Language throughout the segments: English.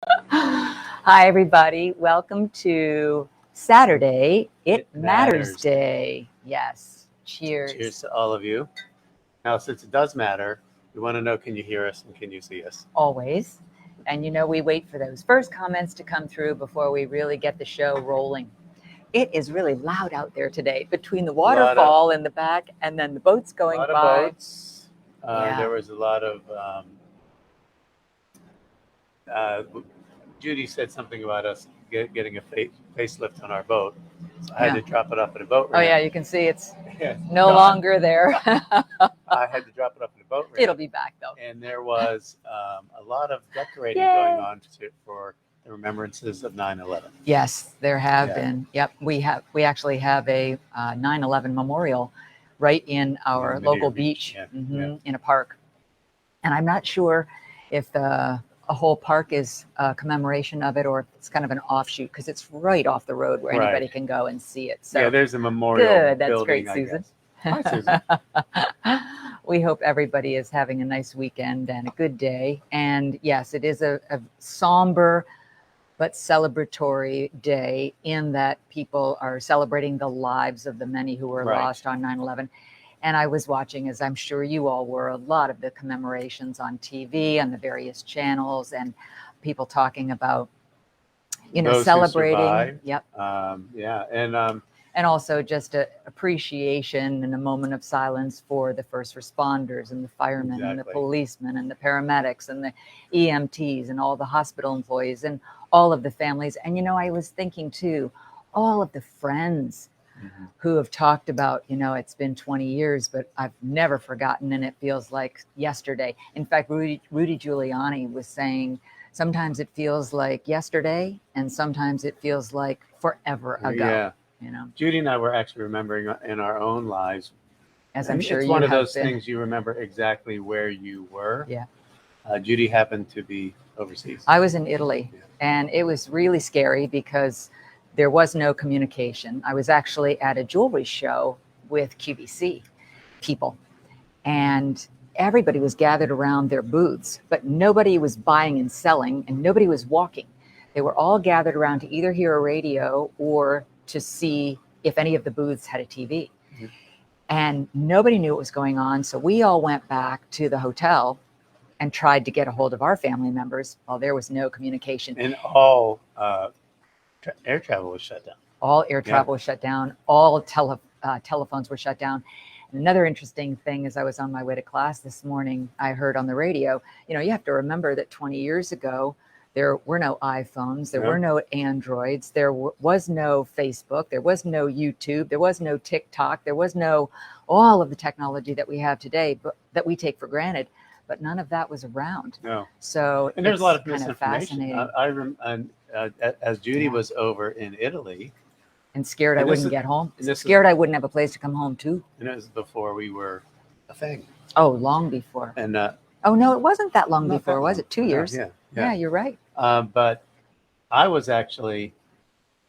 Hi, everybody. Welcome to Saturday. It Matters Day. Yes. Cheers Cheers. to all of you. Now, since it does matter, we want to know, can you hear us and can you see us? Always. And we wait for those first comments to come through before we really get the show rolling. It is really loud out there today between the waterfall in the back and then the boats going by. A lot of boats. Yeah. There was a lot of... Judy said something about us getting a facelift on our boat. So I had to drop it off at a boat ramp. Oh, yeah, you can see it's no longer there. I had to drop it off at a boat ramp. It'll be back, though. And there was a lot of decorating going on for the remembrances of 9/11. Yes, there have been. Yep, we actually have a 9/11 memorial right in our local beach, in a park. And I'm not sure if a whole park is a commemoration of it or if it's kind of an offshoot, because it's right off the road where anybody can go and see it. So there's a memorial. Good, that's great, Susan. Hi, Susan. We hope everybody is having a nice weekend and a good day. And yes, it is a somber but celebratory day in that people are celebrating the lives of the many who were lost on 9/11. And I was watching, as I'm sure you all were, a lot of the commemorations on TV on the various channels and people talking about, Those celebrating. Yep. And also just an appreciation and a moment of silence for the first responders and the firemen and the policemen and the paramedics and the EMTs and all the hospital employees and all of the families. And, I was thinking too, all of the friends who have talked about, it's been 20 years, but I've never forgotten, and it feels like yesterday. In fact, Rudy Giuliani was saying sometimes it feels like yesterday, and sometimes it feels like forever ago. Yeah. Judy and I were actually remembering in our own lives. As I'm sure it's one of those things you remember exactly where you were. Yeah. Judy happened to be overseas. I was in Italy, and it was really scary because there was no communication. I was actually at a jewelry show with QVC people, and everybody was gathered around their booths, but nobody was buying and selling, and nobody was walking. They were all gathered around to either hear a radio or to see if any of the booths had a TV. And nobody knew what was going on. So we all went back to the hotel and tried to get a hold of our family members. Well, there was no communication. And all air travel was shut down. All air travel was shut down. All telephones were shut down. And another interesting thing, as I was on my way to class this morning, I heard on the radio, you have to remember that 20 years ago, there were no iPhones, there were no Androids, there was no Facebook, there was no YouTube, there was no TikTok, there was no all of the technology that we have today, but that we take for granted. But none of that was around. No. So and there's a lot of kind misinformation. Of fascinating. As Judy was over in Italy, and scared I wouldn't get home. Scared I wouldn't have a place to come home to. And it was before we were a thing. Oh, long before. And oh no, it wasn't that long before, was it? 2 years? Yeah, you're right. But I was actually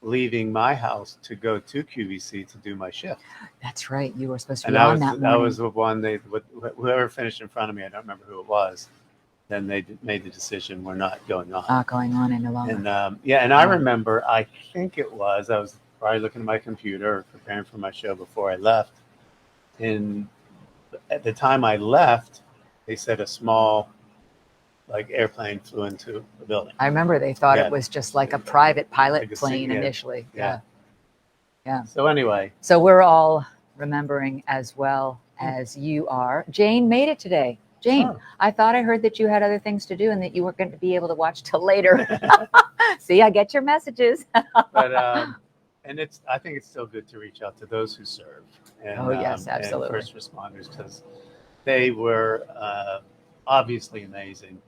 leaving my house to go to QVC to do my shift. That's right. You were supposed to be on that morning. I was the one, whoever finished in front of me, I don't remember who it was, then they made the decision we're not going on. Not going on any longer. And I remember, I think it was, I was probably looking at my computer, preparing for my show before I left. And at the time I left, they said a small airplane flew into the building. I remember they thought it was just like a private pilot plane initially. Yeah. So anyway. So we're all remembering as well as you are. Jane made it today. Jane, I thought I heard that you had other things to do and that you weren't going to be able to watch till later. See, I get your messages. But and I think it's still good to reach out to those who serve. And, yes, absolutely. And first responders, because they were obviously amazing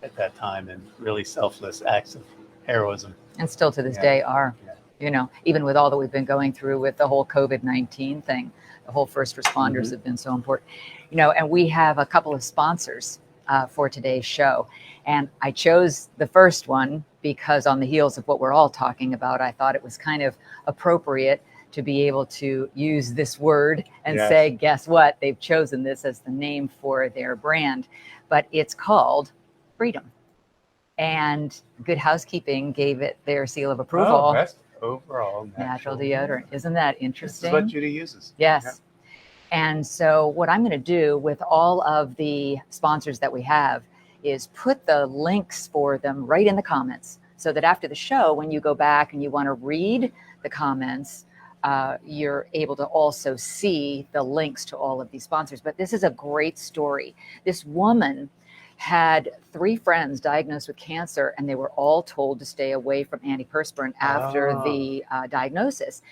at that time, and really selfless acts of heroism. And still to this day are, even with all that we've been going through with the whole COVID-19 thing, the whole first responders have been so important. And we have a couple of sponsors for today's show. And I chose the first one because on the heels of what we're all talking about, I thought it was kind of appropriate to be able to use this word and say, guess what? They've chosen this as the name for their brand, but it's called Freedom. And Good Housekeeping gave it their seal of approval. Oh, best overall natural deodorant. Isn't that interesting? This is what Judy uses. Yes. Yeah. And so what I'm going to do with all of the sponsors that we have is put the links for them right in the comments, so that after the show, when you go back and you want to read the comments, you're able to also see the links to all of these sponsors. But this is a great story. This woman had 3 friends diagnosed with cancer, and they were all told to stay away from antiperspirant after the diagnosis.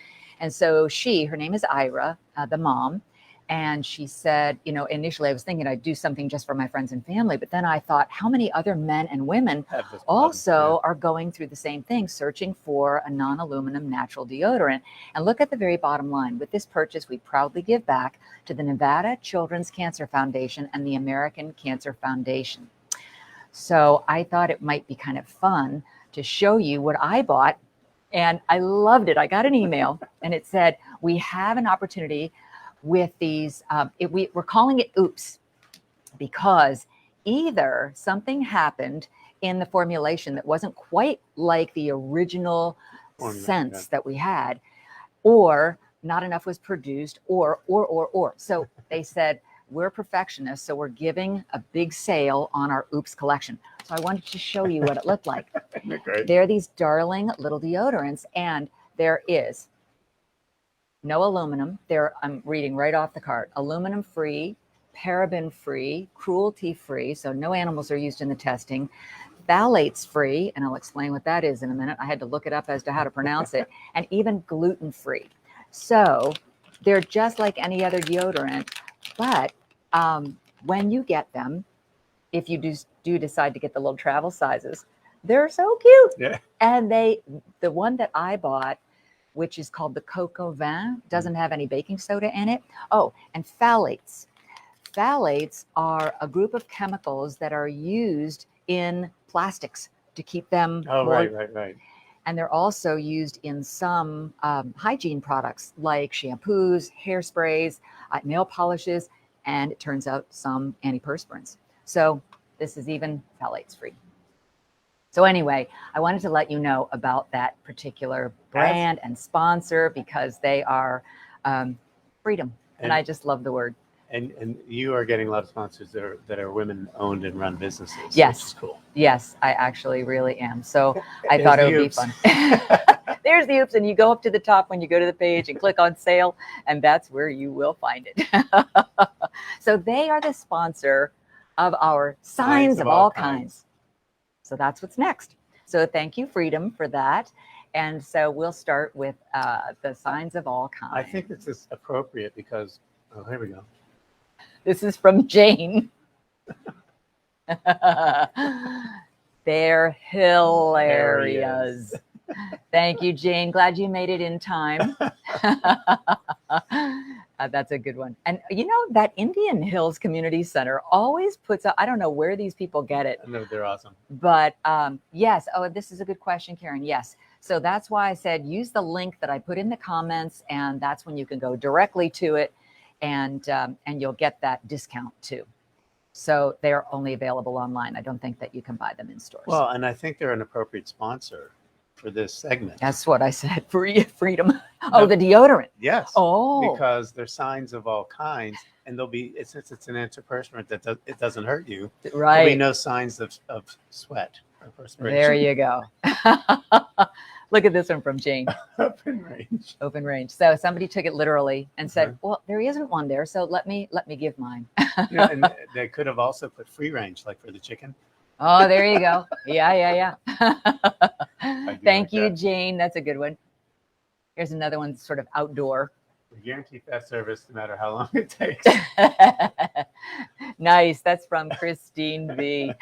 And so her name is Ira, the mom. And she said, you know, initially I was thinking I'd do something just for my friends and family, but then I thought, how many other men and women also are going through the same thing, searching for a non-aluminum natural deodorant? And look at the very bottom line. With this purchase, we proudly give back to the Nevada Children's Cancer Foundation and the American Cancer Foundation. So I thought it might be kind of fun to show you what I bought, and I loved it. I got an email and it said, we have an opportunity with these, we're calling it Oops, because either something happened in the formulation that wasn't quite like the original scents that we had, or not enough was produced, or. So they said, we're perfectionists, so we're giving a big sale on our Oops collection. So I wanted to show you what it looked like. They're these darling little deodorants, and there is no aluminum. I'm reading right off the cart. Aluminum free, paraben free, cruelty free. So no animals are used in the testing. Phthalates free, and I'll explain what that is in a minute. I had to look it up as to how to pronounce it. And even gluten free. So they're just like any other deodorant. But when you get them, if you do decide to get the little travel sizes, they're so cute. Yeah. And the one that I bought, which is called the Coco Vin, doesn't have any baking soda in it. Oh, and phthalates. Phthalates are a group of chemicals that are used in plastics to keep them. Right. And they're also used in some hygiene products like shampoos, hairsprays, nail polishes, and it turns out some antiperspirants. So this is even phthalates free. So anyway, I wanted to let you know about that particular brand and sponsor, because they are freedom. And I just love the word. And you are getting a lot of sponsors that are women owned and run businesses. Yes. Which is cool. Yes, I actually really am. So I thought it would be fun. There's the Oops, and you go up to the top when you go to the page and click on sale, and that's where you will find it. So they are the sponsor of our Signs of All Kinds. So that's what's next. So thank you, Freedom, for that. And so we'll start with the Signs of All Kinds. I think this is appropriate because, here we go. This is from Jane. They're hilarious. Thank you, Jane. Glad you made it in time. That's a good one. And you know, that Indian Hills Community Center always puts out, I don't know where these people get it. No, they're awesome. But yes. Oh, this is a good question, Karen. Yes. So that's why I said use the link that I put in the comments, and that's when you can go directly to it, and you'll get that discount too. So they're only available online. I don't think that you can buy them in stores. Well, and I think they're an appropriate sponsor for this segment. That's what I said. Freedom. Oh, the deodorant. Yes. Oh. Because they're Signs of All Kinds, and there'll be, since it's an antiperspirant that it doesn't hurt you. Right. There'll be no signs of sweat or perspiration. There you go. Look at this one from Jane. Open range. Open range. So somebody took it literally and said, well, there isn't one there, so let me give mine. Yeah, and they could have also put free range, like for the chicken. Oh, there you go. Yeah. Thank you, that. Jane. That's a good one. Here's another one, sort of outdoor. We guarantee fast service no matter how long it takes. Nice. That's from Christine V.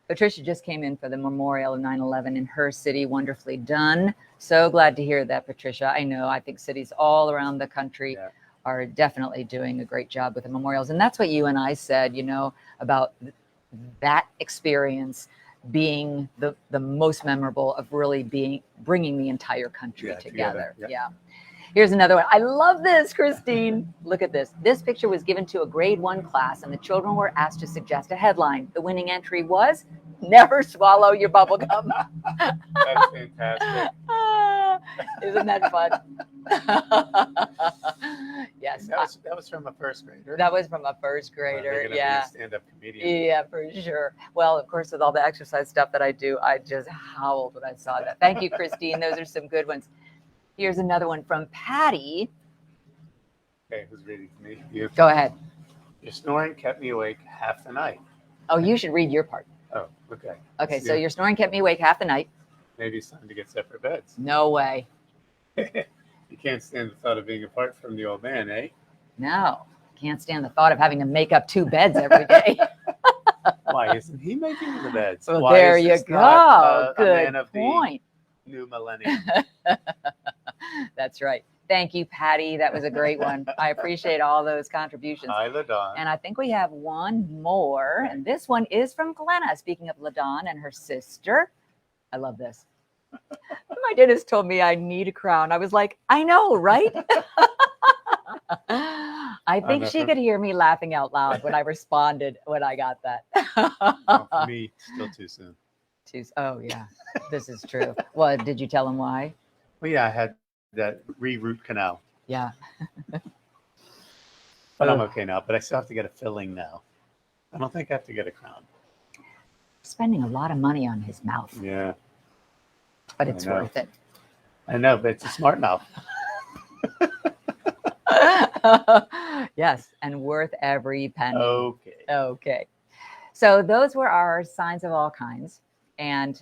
Patricia just came in for the memorial of 9/11 in her city. Wonderfully done. So glad to hear that, Patricia. I know, I think cities all around the country are definitely doing a great job with the memorials. And that's what you and I said, you know, about that experience being the most memorable, of really bringing the entire country together. Yeah. Here's another one. I love this, Christine. Look at this. This picture was given to a grade 1 class, and the children were asked to suggest a headline. The winning entry was, "Never swallow your bubble gum." That's fantastic. Isn't that fun? Yes. That was from a first grader. That was from a first grader. Yeah. Stand-up comedian. Yeah, for sure. Well, of course, with all the exercise stuff that I do, I just howled when I saw that. Thank you, Christine. Those are some good ones. Here's another one from Patty. Okay, who's reading to me? You. Go ahead. Your snoring kept me awake half the night. Oh, you should read your part. Oh, okay. Okay, so your snoring kept me awake half the night. Maybe it's time to get separate beds. No way. You can't stand the thought of being apart from the old man, eh? No. Can't stand the thought of having to make up 2 beds every day. Why isn't he making the beds? Well, Why there is you this go. not, a Good man of point. the new millennium? That's right. Thank you, Patty. That was a great one. I appreciate all those contributions. Hi, LaDon. And I think we have one more. And this one is from Glenna. Speaking of LaDon and her sister. I love this. My dentist told me I need a crown. I was like, I know, right? I think she could hear me laughing out loud when I responded when I got that. Oh, for me, still too soon. Oh, yeah. This is true. Well, did you tell him why? Well, yeah, I had that root canal. Yeah. But I'm okay now. But I still have to get a filling now. I don't think I have to get a crown. Spending a lot of money on his mouth. Yeah. But it's worth it. I know, but it's a smart mouth. Yes, and worth every penny. Okay. So those were our signs of all kinds, and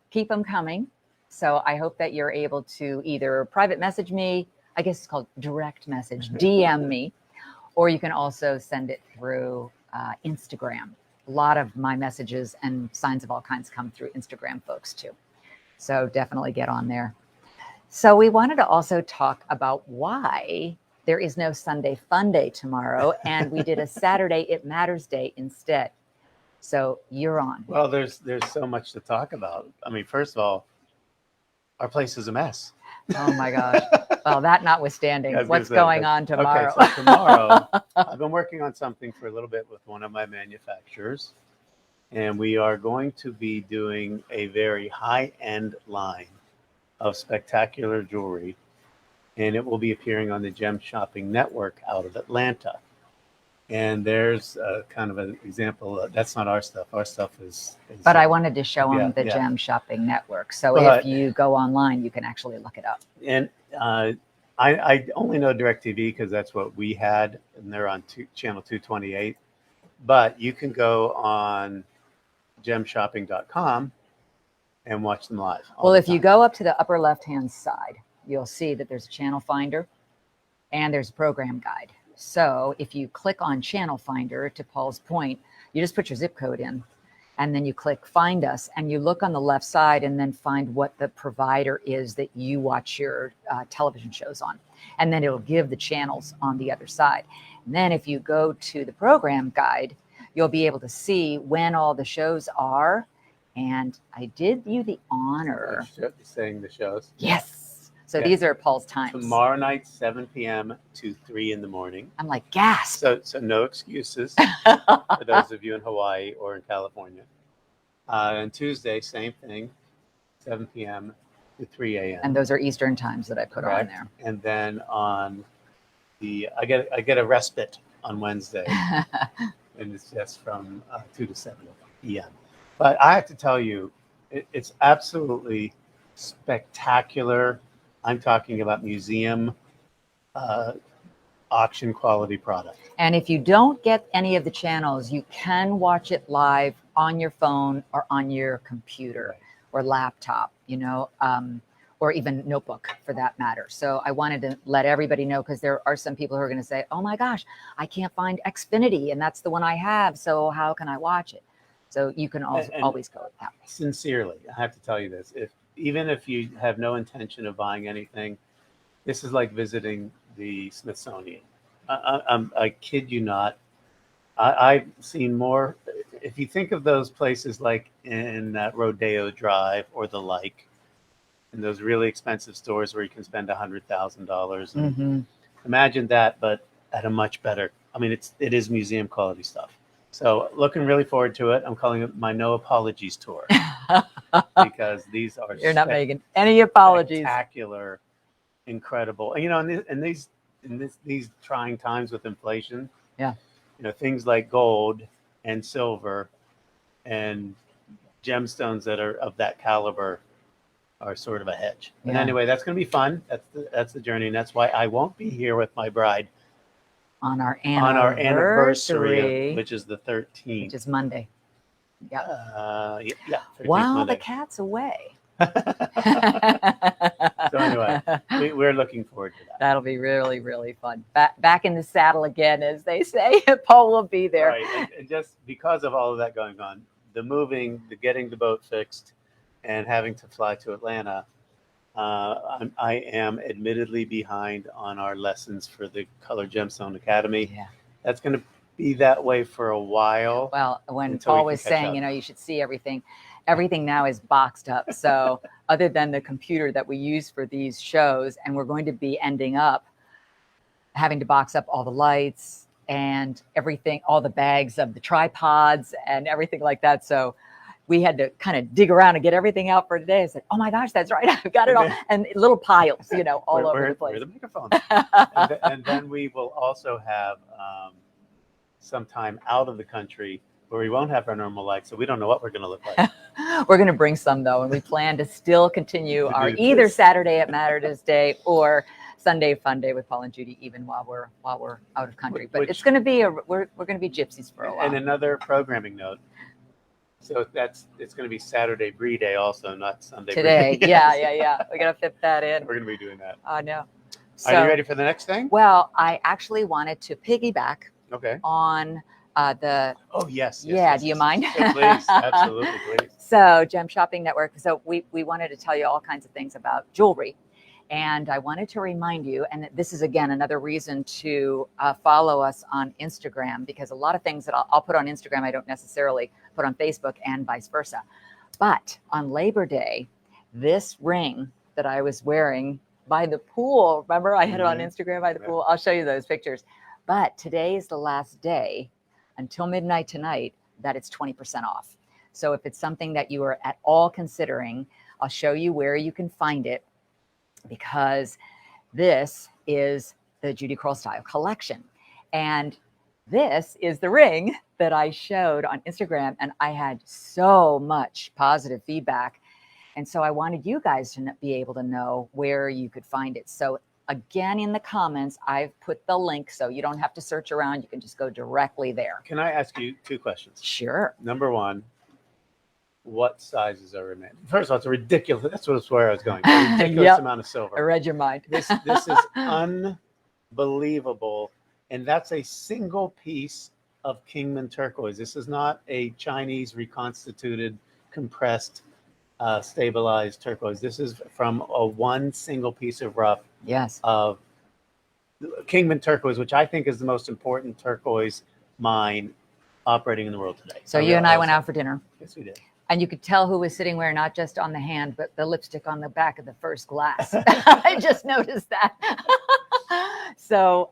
keep them coming. So I hope that you're able to either private message me, I guess it's called direct message, DM me, or you can also send it through Instagram. A lot of my messages and signs of all kinds come through Instagram folks too. So definitely get on there. So we wanted to also talk about why there is no Sunday Fun Day tomorrow, and we did a Saturday It Matters Day instead. So you're on. Well, there's so much to talk about. I mean, first of all, our place is a mess. Oh my gosh. Well, that notwithstanding, what's going on tomorrow? Okay, so tomorrow, I've been working on something for a little bit with one of my manufacturers, and we are going to be doing a very high-end line of spectacular jewelry, and it will be appearing on the Gem Shopping Network out of Atlanta. And there's kind of an example. That's not our stuff. Our stuff is but I wanted to show them the Gem Shopping Network. So if you go online, you can actually look it up. And I only know DirecTV because that's what we had, and they're on channel 228. But you can go on gemshopping.com and watch them live. Well, if you go up to the upper left-hand side, you'll see that there's a channel finder and there's a program guide. So if you click on channel finder, to Paul's point, you just put your zip code in and then you click find us and you look on the left side and then find what the provider is that you watch your television shows on. And then it'll give the channels on the other side. And then if you go to the program guide, you'll be able to see when all the shows are. And I did you the honor. Saying the shows. Yes. So these are Paul's times. Tomorrow night, 7 p.m. to 3 in the morning. I'm like, gasp. So no excuses for those of you in Hawaii or in California. And Tuesday, same thing, 7 p.m. to 3 a.m. And those are Eastern times that I put on there. And then on I get a respite on Wednesday, and it's just from 2 to 7 p.m. But I have to tell you, it's absolutely spectacular. I'm talking about museum auction quality product. And if you don't get any of the channels, you can watch it live on your phone or on your computer or laptop, or even notebook for that matter. So I wanted to let everybody know, because there are some people who are going to say, oh my gosh, I can't find Xfinity and that's the one I have. So how can I watch it? So you can always go with that. Sincerely, I have to tell you this. Even if you have no intention of buying anything, this is like visiting the Smithsonian. I kid you not. I've seen more. If you think of those places like in Rodeo Drive or the like, in those really expensive stores where you can spend $100,000. Mm-hmm. Imagine that, but at a much better. I mean, it is museum quality stuff. So looking really forward to it. I'm calling it my No Apologies tour because these are You're not making any apologies. Spectacular, incredible. And, you know, in these trying times with inflation, yeah, you know, things like gold and silver and gemstones that are of that caliber are sort of a hedge. But anyway, that's going to be fun. That's the journey, and that's why I won't be here with my bride on our anniversary, which is the 13th, which is Monday. Yeah. While Monday. the cat's away. So anyway, we're looking forward to that. That'll be really, really fun. Back in the saddle again, as they say. Paul will be there. Right, and just because of all of that going on, the moving, the getting the boat fixed, and having to fly to Atlanta, I am admittedly behind on our lessons for the Color Gemstone Academy. Yeah. That's going to be that way for a while. Well, when Paul was saying, you know, you should see everything now is boxed up. So other than the computer that we use for these shows, and we're going to be ending up having to box up all the lights and everything, all the bags of the tripods and everything like that. So we had to kind of dig around and get everything out for today. I said, oh my gosh, that's right. I've got it all. And little piles, you know, all over the place. Where the microphones. and then we will also have some time out of the country where we won't have our normal lights. So we don't know what we're going to look like. We're going to bring some, though. And we plan to still continue our either Saturday at Matter's Day or Sunday Fun Day with Paul and Judy, even while we're out of country. But it's going to be we're going to be gypsies for a while. And another programming note. So it's going to be Saturday Brie Day also, not Sunday today. Brie. Yeah. We got to fit that in. We're going to be doing that. I know. So, are you ready for the next thing? Well, I actually wanted to piggyback on the. Oh, yes. Do you mind? Please, absolutely, please. So, Gem Shopping Network. So we wanted to tell you all kinds of things about jewelry. And I wanted to remind you, and this is, again, another reason to follow us on Instagram, because a lot of things that I'll put on Instagram, I don't necessarily put on Facebook and vice versa. But on Labor Day, this ring that I was wearing by the pool, remember I had it on Instagram by the pool? I'll show you those pictures. But today is the last day until midnight tonight that it's 20% off. So if it's something that you are at all considering, I'll show you where you can find it, because this is the Judy Kroll Style collection. And this is the ring that I showed on Instagram, and I had so much positive feedback. And so I wanted you guys to be able to know where you could find it. So again, in the comments, I've put the link so you don't have to search around. You can just go directly there. Can I ask you 2 questions? Sure. Number 1, what sizes are remaining? First of all, it's ridiculous. That's where I was going. A ridiculous amount of silver. I read your mind. This is unbelievable. And that's a single piece of Kingman turquoise. This is not a Chinese reconstituted, compressed, stabilized turquoise. This is from one single piece of rough of Kingman turquoise, which I think is the most important turquoise mine operating in the world today. So you and I went out for dinner. Yes, we did. And you could tell who was sitting where, not just on the hand, but the lipstick on the back of the first glass. I just noticed that. So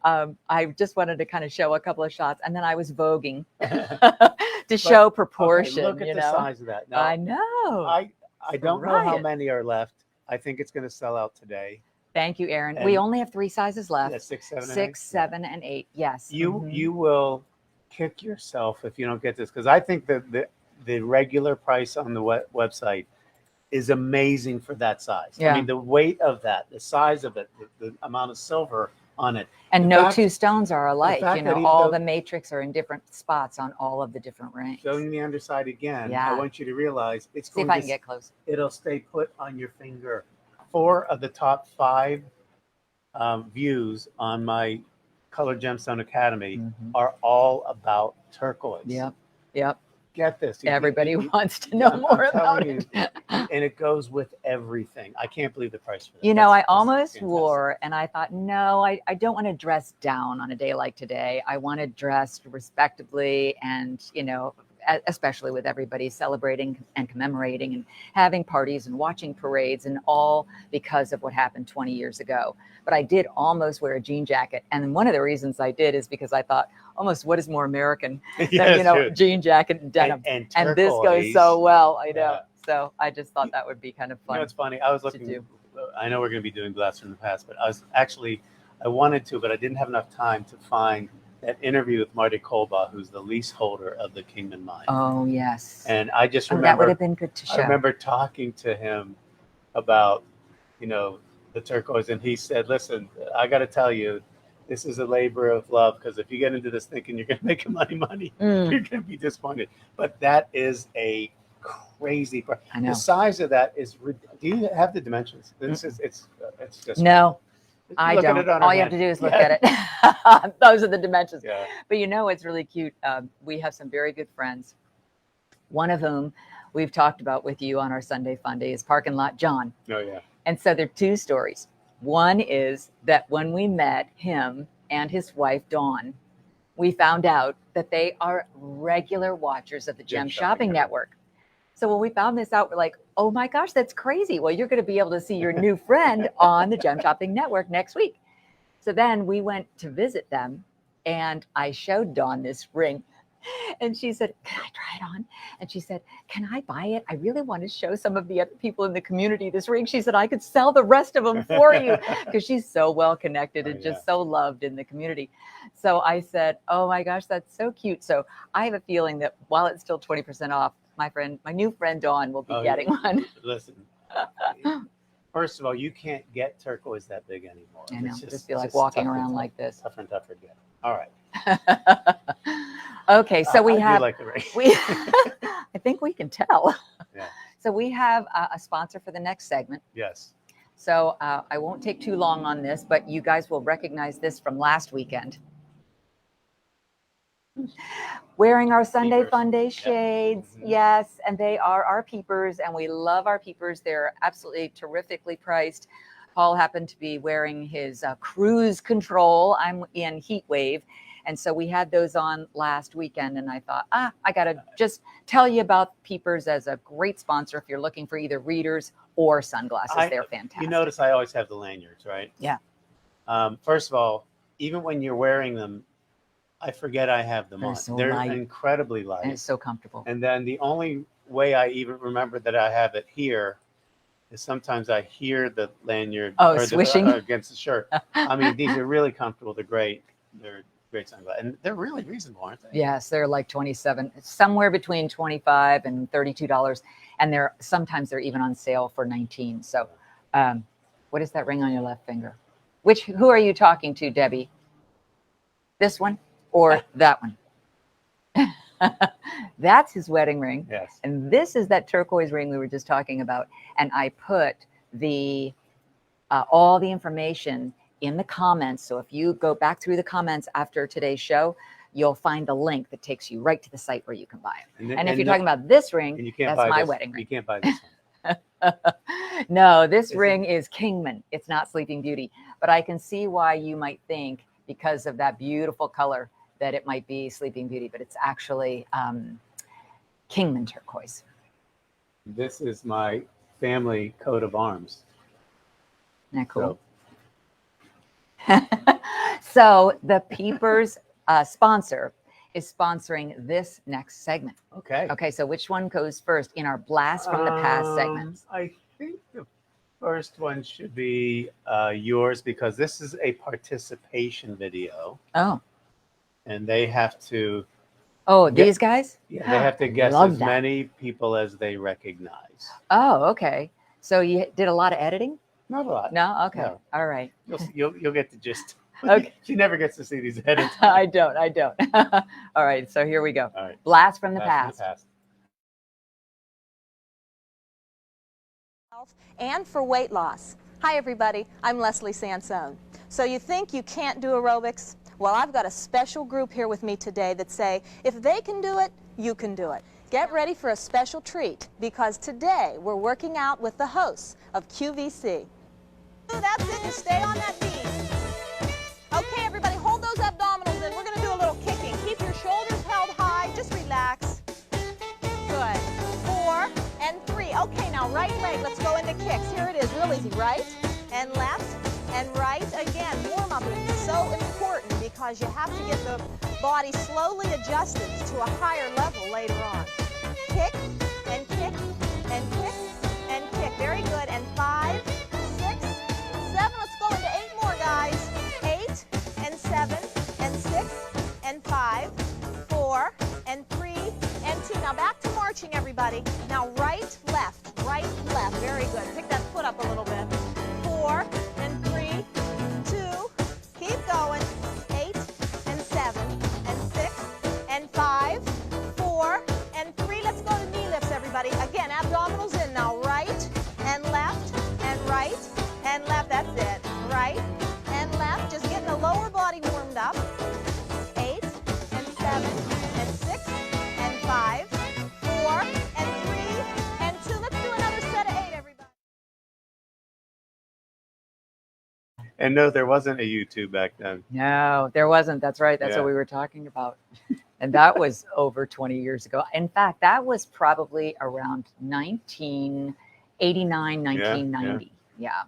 I just wanted to kind of show a couple of shots. And then I was voguing to show proportion. Look at the size of that. Now, I know. I don't know how many are left. I think it's going to sell out today. Thank you, Aaron. And we only have 3 sizes left. Yeah, 6, 7, 6, 7, and 8. Yes. You will kick yourself if you don't get this, because I think that the regular price on the website is amazing for that size. I mean, the weight of that, the size of it, the amount of silver on it. And no 2 stones are alike. You know, all the matrix are in different spots on all of the different rings. Showing the underside again, I want you to realize it's going to... See if I can get close. It'll stay put on your finger. 4 of the top 5 views on my Color Gemstone Academy are all about turquoise. Yep. Get this. Everybody wants to know more about it. And it goes with everything. I can't believe the price for that. You know, I almost wore, and I thought, no, I don't want to dress down on a day like today. I want to dress respectably and, you know, especially with everybody celebrating and commemorating and having parties and watching parades, and all because of what happened 20 years ago. But I did almost wear a jean jacket. And one of the reasons I did is because I thought, almost what is more American than, jean jacket and denim. And this goes so well, I know. Yeah. So I just thought that would be kind of fun. It's funny. I was looking, I know we're going to be doing Blast from the Past, but I wanted to, but I didn't have enough time to find that interview with Marty Kolbaugh, who's the leaseholder of the Kingman Mine. Oh, yes. And I just remember, that would have been good to show. I remember talking to him about, the turquoise, and he said, listen, I got to tell you, this is a labor of love, because if you get into this thinking you're going to make money, you're going to be disappointed. But that is a crazy part. I know. The size of that is, do you have the dimensions? It's just. No, I don't. All you have to do is look at it. Those are the dimensions. Yeah. But it's really cute. We have some very good friends, one of whom we've talked about with you on our Sunday Fun Day is Parking Lot John. Oh, yeah. And so there are two stories. One is that when we met him and his wife, Dawn, we found out that they are regular watchers of the Gem Shopping Network. So when we found this out, we're like, oh my gosh, that's crazy. Well, you're going to be able to see your new friend on the Gem Shopping Network next week. So then we went to visit them, and I showed Dawn this ring. And she said, can I try it on? And she said, can I buy it? I really want to show some of the other people in the community this ring. She said, I could sell the rest of them for you, because she's so well connected and just so loved in the community. So I said, oh my gosh, that's so cute. So I have a feeling that while it's still 20% off, my new friend Dawn will be getting one. Listen, first of all, you can't get turquoise that big anymore. I know, just feel like walking around like this. Tougher and tougher to get. All right. Okay, so we have. Like the ring. I think we can tell. Yeah. So we have a sponsor for the next segment. Yes. So I won't take too long on this, but you guys will recognize this from last weekend. Wearing our Sunday Fun Day shades. Yep. Yes, and they are our peepers, and we love our peepers. They're absolutely terrifically priced. Paul happened to be wearing his cruise control. I'm in heat wave. And so we had those on last weekend, and I thought, I got to just tell you about Peepers as a great sponsor if you're looking for either readers or sunglasses. They're fantastic. You notice I always have the lanyards, right? Yeah. First of all, even when you're wearing them, I forget I have them on. They're incredibly light. And it's so comfortable. And then the only way I even remember that I have it here is sometimes I hear the lanyard swishing against the shirt. I mean, these are really comfortable. They're great. They're great sunglasses, and they're really reasonable, aren't they? Yes, they're like $27, somewhere between $25 and $32, and sometimes they're even on sale for $19. So, what is that ring on your left finger? Who are you talking to, Debbie? This one or that one? That's his wedding ring. Yes. And this is that turquoise ring we were just talking about. And I put all the information in the comments. So if you go back through the comments after today's show, you'll find the link that takes you right to the site where you can buy it. And if you're talking about this ring, that's my wedding ring. You can't buy this one. No, this ring is Kingman. It's not Sleeping Beauty. But I can see why you might think, because of that beautiful color, that it might be Sleeping Beauty, but it's actually Kingman turquoise. This is my family coat of arms. Isn't that cool? So the Peepers sponsor is sponsoring this next segment. Okay, so which one goes first in our Blast from the Past segments? I think the first one should be yours, because this is a participation video. Oh. And they have to... these guys? Yeah, they have to guess as many people as they recognize. Oh, okay. So you did a lot of editing? Not a lot. No? Okay. No. All right. You'll get the gist. Okay. She never gets to see these edits. I don't. All right. So here we go. All right. Blast from the past. And for weight loss. Hi, everybody. I'm Leslie Sansone. So you think you can't do aerobics? Well, I've got a special group here with me today that say, if they can do it, you can do it. Get ready for a special treat, because today we're working out with the hosts of QVC. That's it, just stay on that beat. Okay, everybody, hold those abdominals in. We're going to do a little kicking. Keep your shoulders held high, just relax. Now right leg, let's go into kicks. Here it is, real easy. Right and left and right. Again, warm up is so important because you have to get the body slowly adjusted to a higher level later on. Kick and kick and kick and kick. Very good. And 5, 6, 7. Let's go into 8 more, guys. 8 and 7 and 6 and 5, 4 and 3 and 2. Now back to marching, everybody. Now right, left, right, left. Very good. Pick that foot up a little bit. 4 and 3, 2. Keep going. 8 and 7 and 6 and 5, 4 and 3. Let's go to knee lifts, everybody. Again, abdominals in now. Right and left and right and left. That's it. Right and left. Just getting the lower body warmed up. 8 and 7 and 6 and 5, 4 and 3 and 2. Let's do another set of 8, everybody. And no, there wasn't a YouTube back then. No, there wasn't. That's right. That's Yeah. what we were talking about. And that was over 20 years ago. In fact, that was probably around 1989, 1990. Yeah.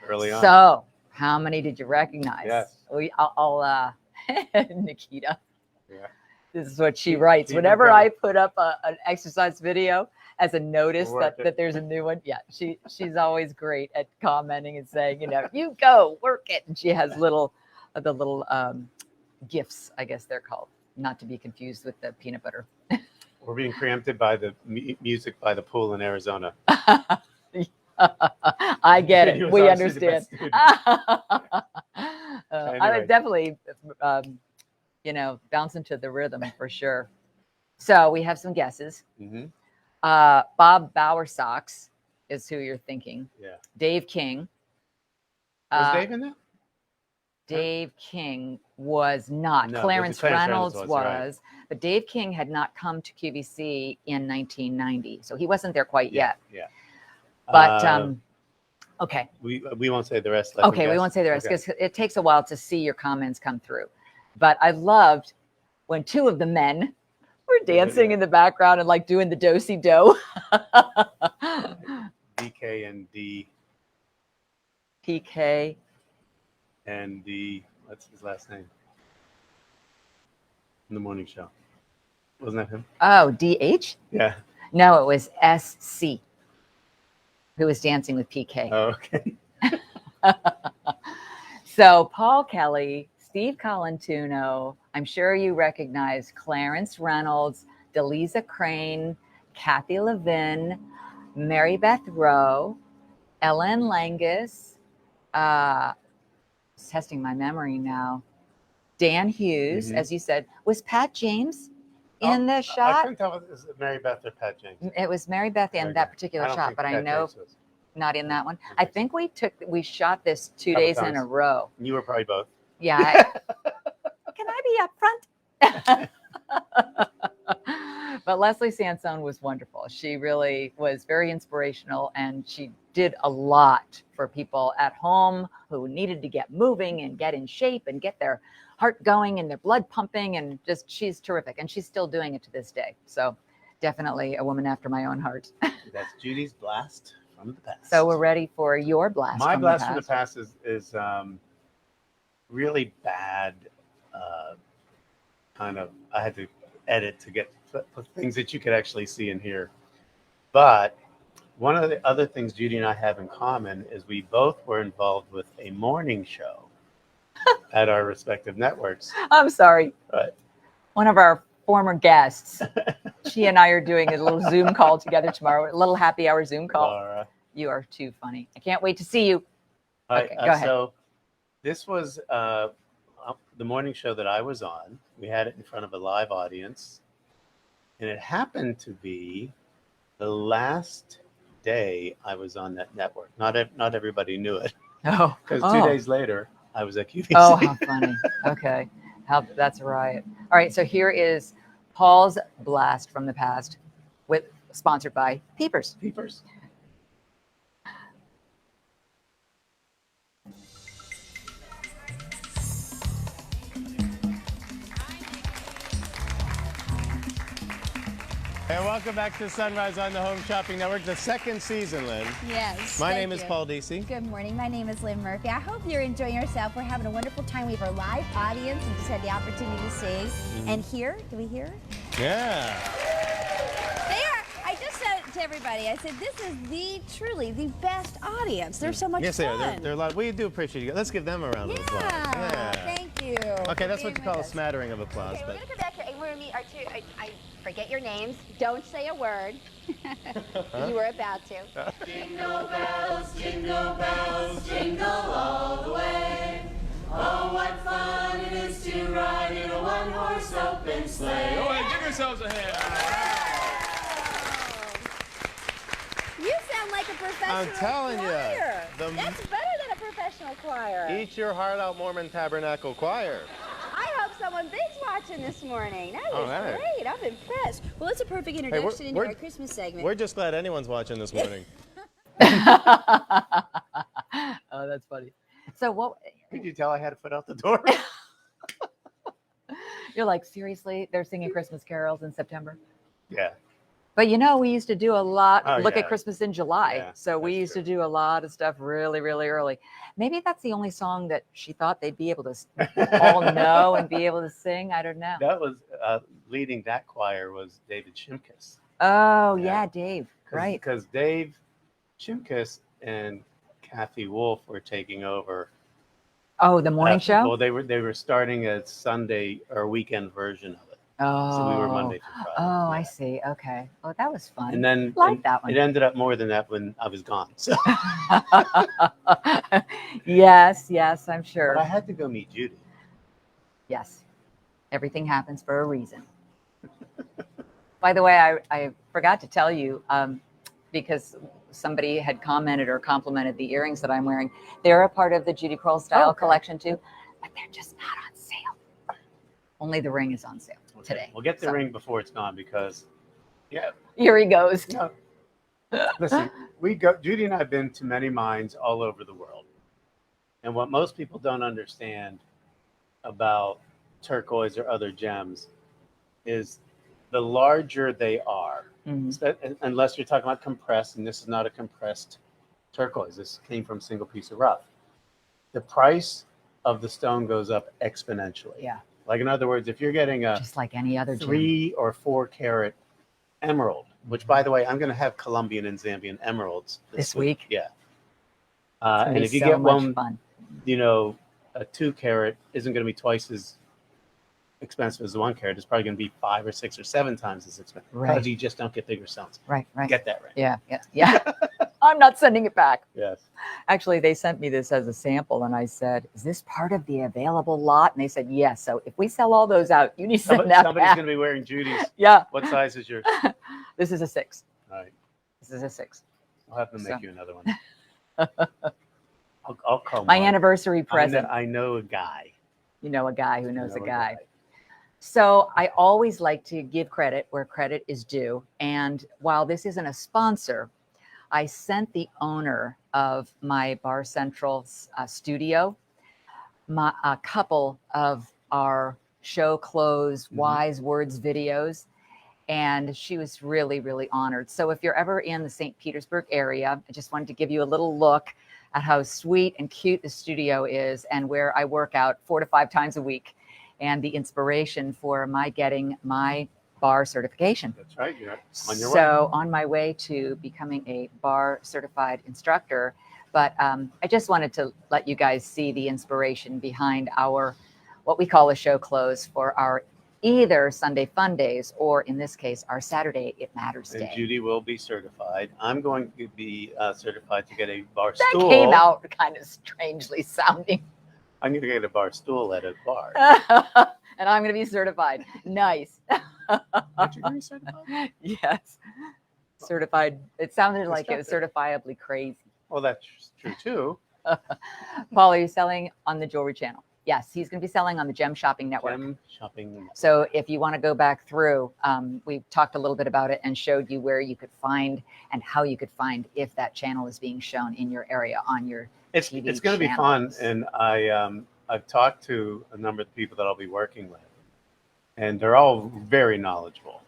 Early on. So, how many did you recognize? Yes. I'll Nikita. Yeah. This is what she writes. Keep it Whenever going. I put up an exercise video as a notice Work it. that there's a new one, yeah, she's always great at commenting and saying, you go work it. And she has the little GIFs, I guess they're called, not to be confused with the peanut butter. We're being preempted by the music by the pool in Arizona. I get He it. was We obviously the understand. best student. I Anyway. would definitely, bounce into the rhythm for sure. So we have some guesses. Mhm. Bob Bowersox is who you're thinking. Yeah. Dave King. Was Dave in that? Dave King was not. No, Clarence Reynolds was, right. but Dave King had not come to QVC in 1990, so he wasn't there quite yet. Yeah. But okay. We won't say the rest. Let them Okay, we guess. won't say the rest Okay. because it takes a while to see your comments come through. But I loved when 2 of the men were dancing in the background and like doing the do-si-do. DK and D PK. and D. What's his last name? In the morning show. Wasn't that him? Oh, DH? Yeah. No, it was SC who was dancing with PK. Oh, okay. So Paul Kelly, Steve Colantuno, I'm sure you recognize Clarence Reynolds, Delisa Crane, Kathy Levin, Mary Beth Rowe, Ellen Langus, testing my memory now, Dan Hughes, Mhm. as you said. Was Pat James in the I shot? think that was Mary Beth or Pat James. It was Mary Beth in Very that good. particular don't shot, think but I Pat know James was. not in that one. I I think think we shot this 2 Couple days in a times. row. You were probably both. Yeah. Can I be up front? But Leslie Sansone was wonderful. She really was very inspirational, and she did a lot for people at home who needed to get moving and get in shape and get their heart going and their blood pumping, and just she's terrific, and she's still doing it to this day. So definitely a woman after my own heart. That's Judy's blast from the past. So we're ready for your blast. My from blast the from the past. past is really bad. Kind of, I had to edit to get put things that you could actually see and hear. But one of the other things Judy and I have in common is we both were involved with a morning show at our respective networks. I'm sorry. But One of our former guests, she and I are doing a little Zoom call together tomorrow, a little happy hour Zoom call. Laura, You are too funny. I can't wait to see you. Hi, Okay, go ahead. So this was the morning show that I was on. We had it in front of a live audience, and it happened to be the last day I was on that network. Not everybody knew it, Oh, because oh. 2 days later I was at QVC. Oh, how funny. Okay. That's right. All right. So here is Paul's blast from the past, sponsored by Peepers. Peepers. And welcome back to Sunrise on the Home Shopping Network, the second season, Lynn. Yes. My name is Paul DC. Good morning. My name is Lynn Murphy. I hope you're enjoying yourself. We're having a wonderful time. We have our live audience and just had the opportunity to sing. And here, do we hear? Yeah. They are. I just said it to everybody. I said, this is truly the best audience. They're so much yes, fun. they are. They're a lot. We do appreciate you. Let's give them a round of applause. Yeah. Thank you. Okay, that's what you call a smattering of applause. Okay, But we're gonna come back here and we're gonna meet our two. I forget your names. Don't say a word. You were about to. Jingle bells, jingle all the way. Oh, what fun it is to ride in a one-horse open sleigh. All right, give yourselves a hand. You sound like a professional I'm telling choir. you, That's better than a professional choir. Eat Your Heart Out Mormon Tabernacle Choir. I hope someone big's watching this morning. That was right. great. I'm impressed. Well, it's a perfect introduction into our Christmas segment. We're just glad anyone's watching this morning. Oh, that's funny. So what? Could you tell I had a foot out the door? You're like, seriously? They're singing Christmas carols in September? Yeah. But you know, we used to do a lot. Look yeah. at Christmas in July. Yeah, So we that's used true. to do a lot of stuff really, really early. Maybe that's the only song that she thought they'd be able to all know and be able to sing. I don't know. That was leading that choir was David Shimkus. Oh, Yeah. yeah, Dave. Right. Because Dave Shimkus and Kathy Wolf were taking over. Oh, the morning show? Well, they were starting a Sunday or weekend version of it. Oh. So we were Monday through Friday. Oh, yeah. I see. Okay. Oh, that was fun. And then that one. It ended up more than that when I was gone. So yes, I'm sure. but I had to go meet Judy. Yes. Everything happens for a reason. By the way, I forgot to tell you, because somebody had commented or complimented the earrings that I'm wearing. They're a part of the Judy Pearl style collection too, but they're just not on sale. Only the ring is on sale today. We'll get the ring before it's gone because, yeah. Here he goes. No. Listen, Judy and I have been to many mines all over the world. And what most people don't understand about turquoise or other gems is the larger they are, unless you're talking about compressed, and this is not a compressed turquoise. This came from a single piece of rough. The price of the stone goes up exponentially. Yeah. Like, in other words, if you're getting a just like any other 3 or 4 carat emerald, which, by the way, I'm going to have Colombian and Zambian emeralds this week. Yeah. It's and if you so get much one, fun. you know, a 2 carat isn't going to be twice as expensive as the 1 carat. It's probably going to be 5 or 6 or 7 times as expensive because you just don't get bigger stones. Right. Get that right. Yeah. I'm not sending it back. Yes. Actually, they sent me this as a sample, and I said, "Is this part of the available lot?" And they said, "Yes." So if we sell all those out, you need to send that Somebody's back. going to be wearing Judy's. Yeah. What size is yours? This is a 6. All right. This is a 6. I'll have to make you another one. I'll call my Mark. anniversary present. I know a guy. You know a guy who knows I know a guy. So I always like to give credit where credit is due. And while this isn't a sponsor, I sent the owner of my Bar Central studio a couple of our show close wise words videos. And she was really, really honored. So if you're ever in the St. Petersburg area, I just wanted to give you a little look at how sweet and cute the studio is and where I work out 4 to 5 times a week, and the inspiration for my getting my bar certification. That's right. You're on your way. So on my way to becoming a bar certified instructor. But I just wanted to let you guys see the inspiration behind our, what we call a show close for our either Sunday Fun Days, or in this case, our Saturday It Matters And Day. Judy will be certified. I'm going to be certified to get a bar That stool. came out kind of strangely sounding. I'm going to get a bar stool at a bar. And I'm going to be certified. Nice. Aren't you going to be certified? Yes. Certified. It sounded like it was certifiably crazy. Well, that's true too. Paul, are you selling on the Jewelry Channel? Yes, he's going to be selling on the Gem Shopping Network. Gem Shopping Network. So if you want to go back through, we talked a little bit about it and showed you where you could find and how you could find if that channel is being shown in your area on your TV It's going to be fun, channels. and I've talked to a number of people that I'll be working with, and they're all very knowledgeable.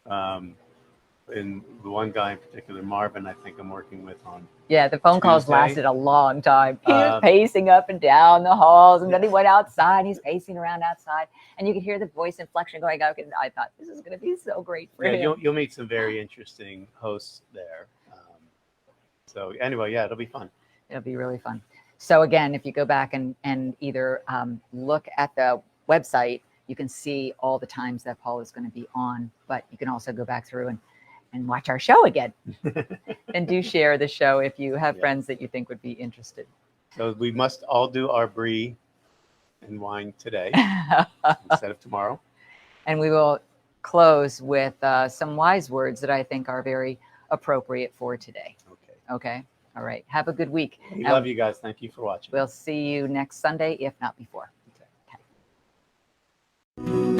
And the one guy in particular, Marvin, I think I'm working with on. Yeah, the phone calls Tuesday. lasted a long time. He was pacing up and down the halls, and then he went outside. He's pacing around outside, and you could hear the voice inflection going out. And I thought, this is going to be so great for him. You'll meet some very interesting hosts there. So anyway, yeah, it'll be fun. It'll be really fun. So again, if you go back and either look at the website, you can see all the times that Paul is going to be on, but you can also go back through and watch our show again. And do share the show if you have friends that you think would be interested. So we must all do our brie and wine today instead of tomorrow. And we will close with some wise words that I think are very appropriate for today. Okay. All right. Have a good week. We love you guys. Thank you for watching. We'll see you next Sunday, if not before. Okay.